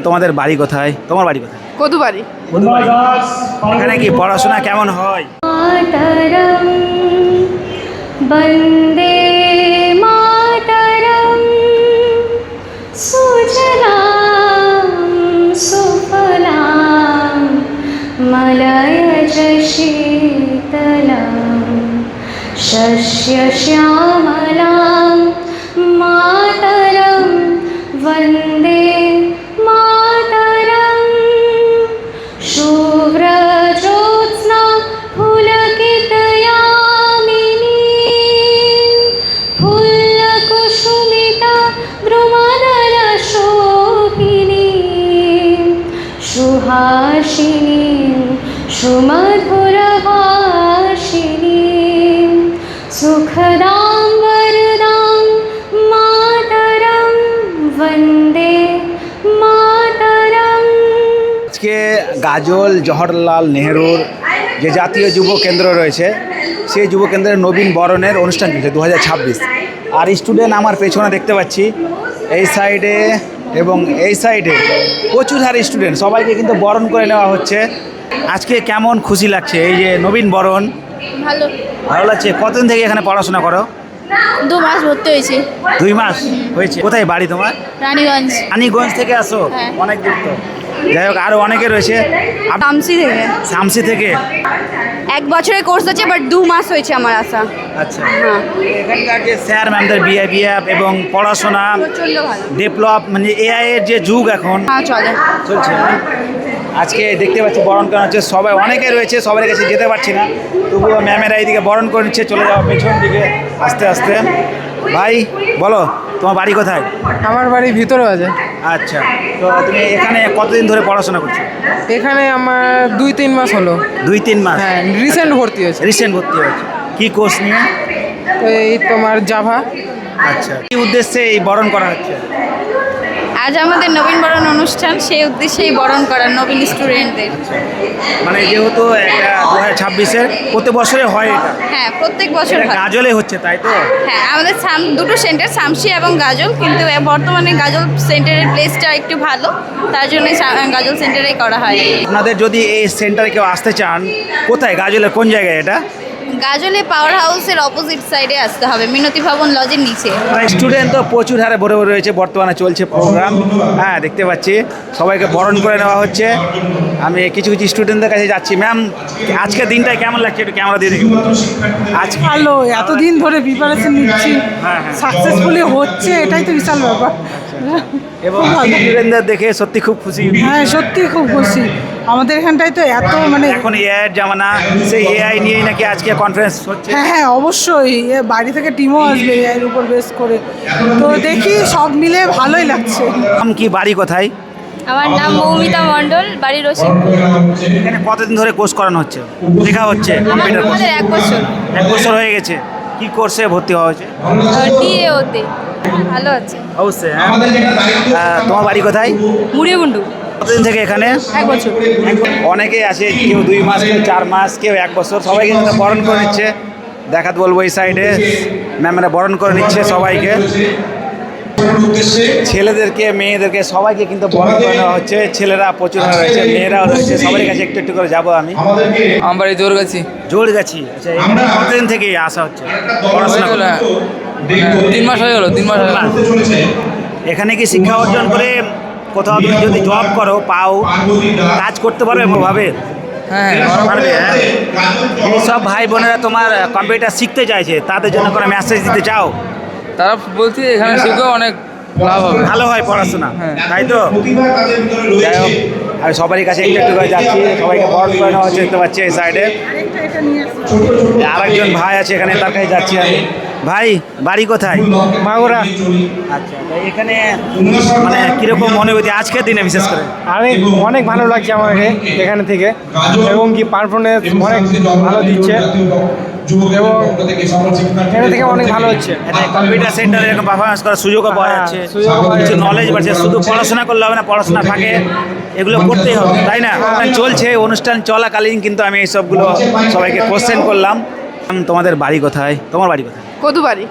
তোমাদের বাড়ি কোথায়? তোমার বাড়ি কোথায়? কদুবাড়ি। এখানে কি পড়াশোনা কেমন হয়? মাতরম বন্দে মাতরম সুজলাম সুফলাম মলয়জ শীতলাম শস্য শ্যামলাম মাতরম বন্দে মাতরম শুভ্রজ্যোৎস্না পুলকিতয়ামিনী ফুল্লকুসুমিতা দ্রুমদলশোভিনী সুহাসিনী সুমধুরভাষিনী সুখদাং বরদাং মাতরম বন্দে মাতরম। আজকে গাজল জওহরলাল নেহরুর যে জাতীয় যুব কেন্দ্র রয়েছে সেই যুব কেন্দ্রের নবীন বরণের অনুষ্ঠান চলছে 2026। আর স্টুডেন্ট আমার পেছনে দেখতে পাচ্ছি এই সাইডে এবং এই সাইডে প্রচুর হারে স্টুডেন্ট, সবাইকে কিন্তু বরণ করে নেওয়া হচ্ছে। আজকে কেমন খুশি লাগছে এই যে নবীন বরণ? ভালো। ভালো লাগছে। কতদিন থেকে এখানে পড়াশোনা করো? 2 মাস ভর্তি হয়েছে। 2 মাস হয়েছে। কোথায় বাড়ি তোমার? রানীগঞ্জ। রানীগঞ্জ থেকে আসো? হ্যাঁ। অনেক দূর তো। যাই হোক, আরও অনেকে রয়েছে। শামসি থেকে। শামসি থেকে? 1 বছরের কোর্স আছে, বাট 2 মাস হয়েছে আমার আসা। আচ্ছা। এখানকার যে স্যার ম্যামদের বিহেভিয়ার এবং পড়াশোনা প্রচন্ড ভালো। ডেভেলপ, মানে এআই এর যে যুগ এখন হ্যাঁ, চলে। চলছে না? আজকে দেখতে পাচ্ছি বরণ করা হচ্ছে, সবাই অনেকে রয়েছে, সবার কাছে যেতে পারছি না, তবুও ম্যামেরা এইদিকে বরণ করে নিচ্ছে। চলে যাওয়া পেছন দিকে আস্তে আস্তে। ভাই বলো, তোমার বাড়ি কোথায়? আমার বাড়ি ভিতরে আছে। আচ্ছা, তো তুমি এখানে কতদিন ধরে পড়াশোনা করছো? এখানে আমার 2-3 মাস হলো। 2-3 মাস? হ্যাঁ, রিসেন্ট ভর্তি হয়েছে। রিসেন্ট ভর্তি হয়েছে। কী কোর্স নিয়ে? তো এই তোমার জাভা। আচ্ছা, কী উদ্দেশ্যে এই বরণ করা হচ্ছে? আজ আমাদের নবীন বরণ অনুষ্ঠান, সেই উদ্দেশ্যেই বরণ করা নবীন স্টুডেন্টদের। মানে যেহেতু একটা 2026-এর প্রতি বছরে হয় এটা। হ্যাঁ, প্রত্যেক বছর এটা হয়। গাজলে হচ্ছে, তাই তো? হ্যাঁ, আমাদের দুটো সেন্টার, শামসি এবং গাজল, কিন্তু বর্তমানে গাজল সেন্টারের প্লেসটা একটু ভালো, তার জন্য গাজল সেন্টারেই করা হয়। আপনাদের যদি এই সেন্টারে কেউ আসতে চান, কোথায়? গাজলের কোন জায়গায় এটা? গাজলে পাওয়ার হাউসের অপোজিট সাইডে আসতে হবে, মিনতি ভবন লজের নিচে। স্টুডেন্ট তো প্রচুর হারে ভরে ভরে রয়েছে, বর্তমানে চলছে প্রোগ্রাম। হ্যাঁ, দেখতে পাচ্ছি সবাইকে বরণ করে নেওয়া হচ্ছে। আমি কিছু কিছু স্টুডেন্টদের কাছে যাচ্ছি। ম্যাম, আজকের দিনটাই কেমন লাগছে একটু ক্যামেরা দিয়ে দেখুন। আজ ভালো, এতদিন ধরে প্রিপারেশন নিচ্ছি, হ্যাঁ, হ্যাঁ। সাকসেসফুলি হচ্ছে, এটাই তো বিশাল ব্যাপার। এবং স্টুডেন্টদের দেখে সত্যি খুব খুশি। হ্যাঁ, সত্যি খুব খুশি। আমাদের এখানটায় তো এত মানে এখন এআই এর জামানা, সেই এআই নিয়েই নাকি আজকে কনফারেন্স হচ্ছে। হ্যাঁ হ্যাঁ, অবশ্যই বাড়ি থেকে টিমও আসবে এর উপর বেস করে। তো দেখি সব মিলে ভালোই লাগছে। নাম কি, বাড়ি কোথায়? আমার নাম মৌমিতা মণ্ডল, বাড়ি রসিকপুর। এখানে কতদিন ধরে কোর্স করানো হচ্ছে, শেখা হচ্ছে কম্পিউটার কোর্স? আমাদের 1 বছর। 1 বছর হয়ে গেছে। কি কোর্সে ভর্তি হওয়া হয়েছে? ডিএওতে। ভালো আছে। অবশ্যই। হ্যাঁ, তোমার বাড়ি কোথায়? মুড়িয়ামুন্ডু। কতদিন থেকে এখানে? 1 বছর। অনেকেই আছে, কেউ 2 মাস, কেউ 4 মাস, কেউ 1 বছর, সবাইকে কিন্তু বরণ করে নিচ্ছে। দেখাতে বলবো এই সাইডে ম্যামেরা বরণ করে নিচ্ছে সবাইকে, ছেলেদেরকে মেয়েদেরকে সবাইকে কিন্তু বরণ করে নেওয়া হচ্ছে। ছেলেরা প্রচুর রয়েছে, মেয়েরাও রয়েছে, সবার কাছে একটু একটু করে যাবো আমি। আমার বাড়ি জোরগাছি। জোরগাছি। আচ্ছা, এখানে কতদিন থেকে আসা হচ্ছে পড়াশোনা করে? 3 মাস হয়ে গেল। 3 মাস হয়ে গেল। এখানে কি শিক্ষা অর্জন করে কোথাও তুমি যদি জব করো, পাও, কাজ করতে পারবে ভাবে? হ্যাঁ, পারবে। হ্যাঁ, সব ভাই বোনেরা তোমার কম্পিউটার শিখতে চাইছে, তাদের জন্য কোনো মেসেজ দিতে চাও? তারা বলছি এখানে শিখেও অনেক লাভ হবে, ভালো হয় পড়াশোনা, হ্যাঁ। তাই তো? যাই হোক, আমি সবারই কাছে একটু একটু করে যাচ্ছি, সবাইকে বরণ করে নেওয়া হচ্ছে, দেখতে পাচ্ছি এই সাইডে। আরেকজন ভাই আছে এখানে, তার কাছে যাচ্ছি আমি। ভাই, বাড়ি কোথায়? মাগুরা। আচ্ছা, তো এখানে মানে কীরকম অনুভূতি আজকের দিনে বিশেষ করে? অনেক ভালো লাগছে আমাকে এখানে থেকে, এবং কি পারফরমেন্স অনেক ভালো দিচ্ছে, এবং এখানে থেকে অনেক ভালো হচ্ছে। কম্পিউটার সেন্টারে এরকম পারফরমেন্স করার সুযোগও পাওয়া যাচ্ছে, কিছু নলেজ বাড়ছে। শুধু পড়াশোনা করলে হবে না, পড়াশোনা ফাঁকে এগুলো করতেই হবে, তাই না? চলছে অনুষ্ঠান চলাকালীন কিন্তু আমি এইসবগুলো সবাইকে কোশ্চেন করলাম। তোমাদের বাড়ি কোথায়? তোমার বাড়ি কোথায়? কদুবাড়ি।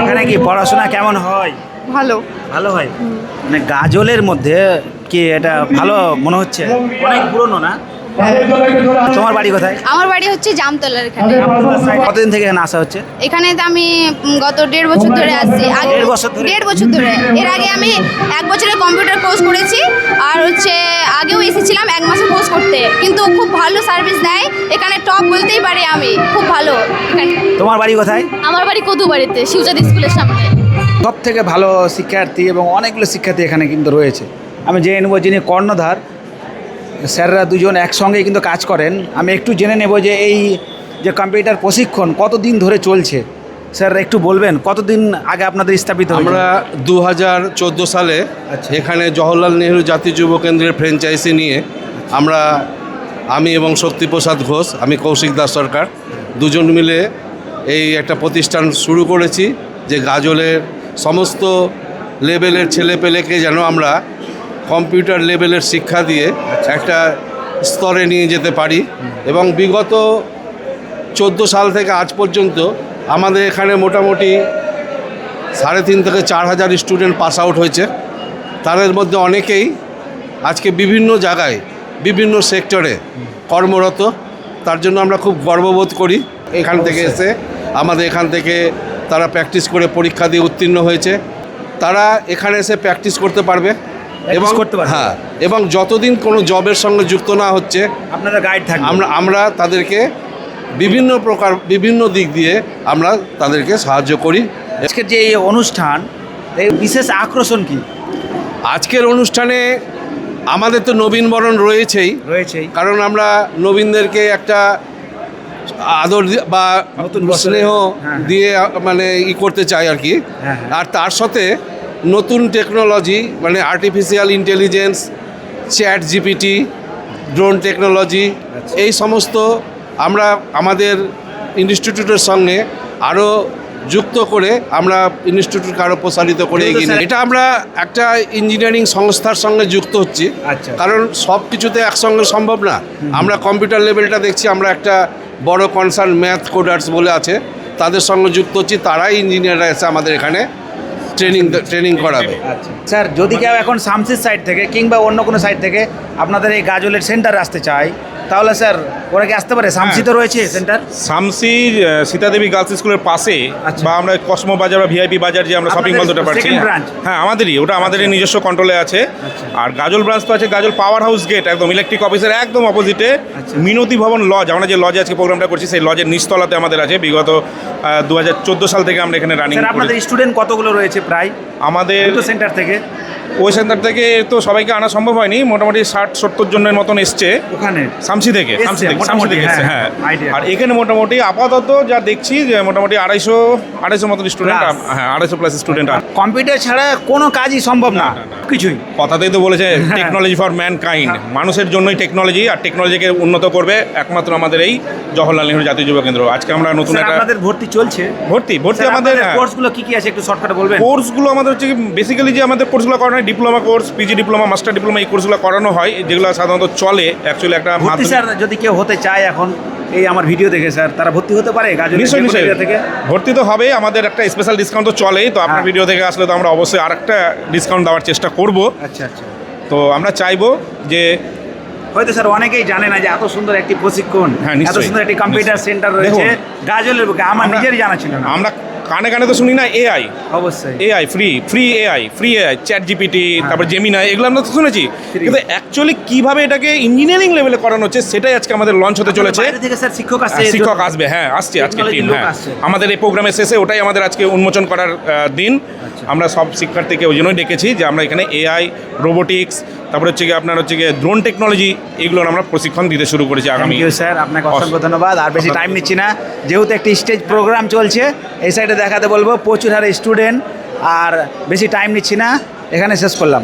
এখানে কি পড়াশোনা কেমন হয়? ভালো। ভালো হয় মানে গাজলের মধ্যে কি এটা ভালো মনে হচ্ছে? অনেক পুরনো না? তোমার বাড়ি কোথায়? আমার বাড়ি হচ্ছে জামতলার এখানে। কতদিন থেকে এখানে আসা হচ্ছে? এখানে তো আমি গত 1.5 বছর ধরে আসছি। আগে 1.5 বছর ধরে? 1.5 বছর ধরে। এর আগে আমি 1 বছরের কম্পিউটার কোর্স করেছি, আর হচ্ছে আগেও এসেছিলাম 1 মাসের কোর্স করতে, কিন্তু খুব ভালো সার্ভিস দেয় এখানে, টপ বলতেই পারি আমি, খুব ভালো এখানে। তোমার বাড়ি কোথায়? আমার বাড়ি কদুবাড়িতে, শিবচাঁদ স্কুলের সামনে। সব থেকে ভালো শিক্ষার্থী এবং অনেকগুলো শিক্ষার্থী এখানে কিন্তু রয়েছে। আমি জেনে নেব যিনি কর্ণধার, স্যাররা দুজন একসঙ্গেই কিন্তু কাজ করেন। আমি একটু জেনে নেব যে এই যে কম্পিউটার প্রশিক্ষণ কতদিন ধরে চলছে, স্যার একটু বলবেন কতদিন আগে আপনাদের স্থাপিত হয়েছে? আমরা 2014 সালে এখানে জওহরলাল নেহরু জাতীয় যুব কেন্দ্রের ফ্র্যাঞ্চাইজি নিয়ে আমি এবং শক্তিপ্রসাদ ঘোষ, আমি কৌশিক দাস সরকার, দুজন মিলে এই একটা প্রতিষ্ঠান শুরু করেছি, যে গাজলের সমস্ত লেভেলের ছেলেপেলেকে যেন আমরা কম্পিউটার লেভেলের শিক্ষা দিয়ে একটা স্তরে নিয়ে যেতে পারি। এবং বিগত 14 সাল থেকে আজ পর্যন্ত আমাদের এখানে মোটামুটি 3.5 থেকে 4 হাজার স্টুডেন্ট পাস আউট হয়েছে। তাদের মধ্যে অনেকেই আজকে বিভিন্ন জায়গায় বিভিন্ন সেক্টরে কর্মরত। তার জন্য আমরা খুব গর্ববোধ করি। এখান থেকে এসে আমাদের এখান থেকে তারা প্র্যাকটিস করে পরীক্ষা দিয়ে উত্তীর্ণ হয়েছে। তারা এখানে এসে প্র্যাকটিস করতে পারবে এবং করতে পারবে। হ্যাঁ, এবং যতদিন কোনো জবের সঙ্গে যুক্ত না হচ্ছে আপনাদের গাইড থাকবে। আমরা তাদেরকে বিভিন্ন দিক দিয়ে আমরা তাদেরকে সাহায্য করি। আজকের যে এই অনুষ্ঠান, এই বিশেষ আকর্ষণ কি? আজকের অনুষ্ঠানে আমাদের তো নবীনবরণ রয়েছেই, কারণ আমরা নবীনদেরকে একটা আদর বা নতুন বছরে, স্নেহ হ্যাঁ। দিয়ে মানে করতে চাই আর কি। হ্যাঁ। আর তার সাথে নতুন টেকনোলজি মানে artificial intelligence, chat GPT, drone technology, এই সমস্ত আমরা আমাদের ইনস্টিটিউটের সঙ্গে আরও যুক্ত করে আমরা ইনস্টিটিউটকে আরও প্রসারিত করে এগিয়ে নিই। এটা আমরা একটা ইঞ্জিনিয়ারিং সংস্থার সঙ্গে যুক্ত হচ্ছি, আচ্ছা। কারণ সব কিছুতে একসঙ্গে সম্ভব না। আমরা কম্পিউটার লেভেলটা দেখছি, আমরা একটা বড় কনসার্ন ম্যাথ কোডার্স বলে আছে, তাদের সঙ্গে যুক্ত হচ্ছি। তারাই ইঞ্জিনিয়াররা এসে আমাদের এখানে ট্রেনিং করাবে। স্যার, যদি কেউ এখন শামসির সাইড থেকে কিংবা অন্য কোনো সাইড থেকে আপনাদের এই গাজলের সেন্টারে আসতে চায়, তাহলে স্যার ওরা কি আসতে পারে? শামসি তো রয়েছে সেন্টার। শামসির সীতাদেবী গার্লস স্কুলের পাশে, আচ্ছা। বা আমরা কসমো বাজার বা ভিআইপি বাজার যে আমরা শপিং মল দুটো পাচ্ছি, second branch? হ্যাঁ আমাদেরই, ওটা আমাদেরই নিজস্ব কন্ট্রোলে আছে। আর গাজল ব্রাঞ্চ তো আছে গাজল পাওয়ার হাউস গেট, একদম ইলেকট্রিক অফিসের একদম অপোজিটে মিনতি ভবন লজ। আমরা যে লজে আজকে প্রোগ্রামটা করছি সেই লজের নিচতলাতে আমাদের আছে। বিগত 2014 সাল থেকে আমরা এখানে রানিং স্যার, আপনাদের করি। স্টুডেন্ট কতগুলো রয়েছে প্রায় আমাদের দুটো সেন্টার থেকে? ওই সেন্টার থেকে তো সবাইকে আনা সম্ভব হয়নি, মোটামুটি 60-70 জনের মতন এসছে ওখানে শামসি থেকে এসছে, মোটামুটি, এসছে, হ্যাঁ, হ্যাঁ। idea। আর এখানে মোটামুটি আপাতত যা দেখছি যে মোটামুটি 250 মতন স্টুডেন্ট, Plus। হ্যাঁ 250 প্লাস স্টুডেন্ট। কম্পিউটার ছাড়া কোনো কাজই সম্ভব না, কিছুই। কথাতেই তো বলেছে টেকনোলজি ফর ম্যান কাইন্ড, মানুষের জন্যই টেকনোলজি, আর টেকনোলজিকে উন্নত করবে একমাত্র আমাদের এই জওহরলাল নেহরু জাতীয় যুব কেন্দ্র। আজকে আমরা নতুন স্যার, একটা আপনাদের ভর্তি চলছে? ভর্তি স্যার, আমাদের কোর্সগুলো কি কি আছে একটু শর্টকাটে বলবেন? কোর্সগুলো আমাদের হচ্ছে বেসিক্যালি যে আমাদের কোর্সগুলো করানো হয় diploma course, PG diploma, master diploma, এই কোর্সগুলো করানো হয়, যেগুলো সাধারণত চলে অ্যাকচুয়ালি একটা ভর্তি মাধ্যমিক। স্যার যদি কেউ হতে চায় এখন এই আমার ভিডিও দেখে, স্যার তারা ভর্তি হতে পারে গাজলের নিশ্চয়ই যে কোনো নিশ্চয়ই area থেকে? ভর্তি তো হবে, আমাদের একটা স্পেশাল ডিসকাউন্ট তো চলেই, তো আপনার হ্যাঁ। ভিডিও থেকে আসলে তো আমরা অবশ্যই আরেকটা ডিসকাউন্ট দেওয়ার চেষ্টা করব। আচ্ছা আচ্ছা। তো আমরা চাইবো যে হয়তো স্যার অনেকেই জানে না যে এত সুন্দর একটি প্রশিক্ষণ, হ্যাঁ, এত নিশ্চয়ই, সুন্দর একটি কম্পিউটার নিশ্চয়ই। সেন্টার রয়েছে দেখুন, গাজলের বুকে, আমার নিজেরই জানা ছিল না। আমরা কানে কানে তো শুনি না এআই, অবশ্যই AI free AI, chat GPT, তারপর জেমিনাই, এগুলো আমরা তো শুনেছি, কিন্তু অ্যাকচুয়ালি কিভাবে এটাকে ইঞ্জিনিয়ারিং লেভেলে করানো হচ্ছে সেটাই আজকে আমাদের লঞ্চ হতে চলেছে। বাইরে থেকে স্যার শিক্ষক আসছে? শিক্ষক আসবে, হ্যাঁ আসছে আজকে Technology টিম, লোক হ্যাঁ আসছে। আমাদের এই প্রোগ্রামের শেষে ওটাই আমাদের আজকে উন্মোচন করার দিন। আমরা সব শিক্ষার্থীকে ওই জন্যই ডেকেছি যে আমরা এখানে এআই, রোবোটিক্স, তারপরে হচ্ছে গিয়ে আপনার হচ্ছে গিয়ে ড্রোন টেকনোলজি, এগুলোর আমরা প্রশিক্ষণ দিতে শুরু করেছি আগামী। থ্যাংক ইউ স্যার, আপনাকে অসংখ্য ধন্যবাদ। আর বেশি টাইম নিচ্ছি না, যেহেতু একটি স্টেজ প্রোগ্রাম চলছে, এই সাইডে দেখাতে বলবো প্রচুর হারে স্টুডেন্ট, আর বেশি টাইম নিচ্ছি না, এখানে শেষ করলাম।